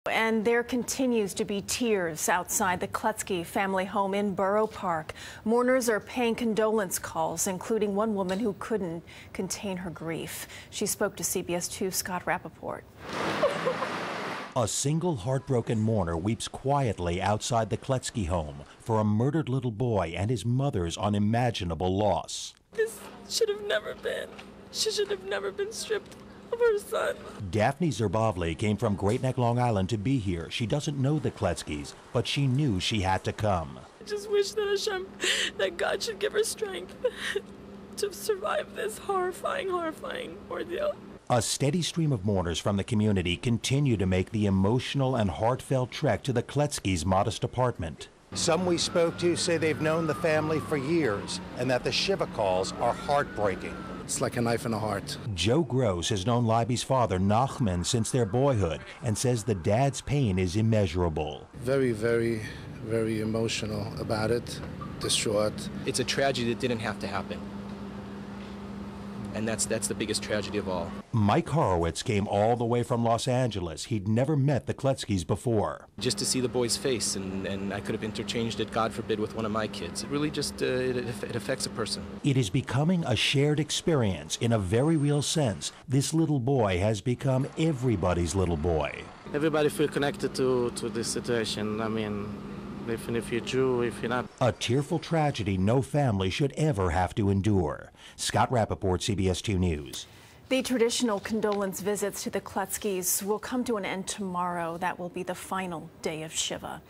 And there continues to be tears outside the Kletzky family home in Borough Park. Mourners are paying condolence calls, including one woman who couldn't contain her grief. She spoke to CBS 2's Scott Rappaport. A single heartbroken mourner weeps quietly outside the Kletzky home for a murdered little boy and his mother's unimaginable loss. This should have never been. She should have never been stripped of her son. Daphne Zerbovli came from Great Neck, Long Island to be here. She doesn't know the Kletzkys, but she knew she had to come. I just wish that God should give her strength to survive this horrifying ordeal. A steady stream of mourners from the community continue to make the emotional and heartfelt trek to the Kletzky's modest apartment. Some we spoke to say they've known the family for years and that the Shiva calls are heartbreaking. It's like a knife in the heart. Joe Gross has known Libby's father, Nachman, since their boyhood and says the dad's pain is immeasurable. Very, very, very emotional about it, distraught. It's a tragedy that didn't have to happen. And that's the biggest tragedy of all. Mike Horowitz came all the way from Los Angeles. He'd never met the Kletzkys before. Just to see the boy's face, and I could have interchanged it, God forbid, with one of my kids. It really just, it affects a person. It is becoming a shared experience. In a very real sense, this little boy has become everybody's little boy. Everybody feel connected to this situation. I mean, even if you're Jew, if you're not. A tearful tragedy no family should ever have to endure. Scott Rappaport, CBS 2 News. The traditional condolence visits to the Kletzkys will come to an end tomorrow. That will be the final day of Shiva.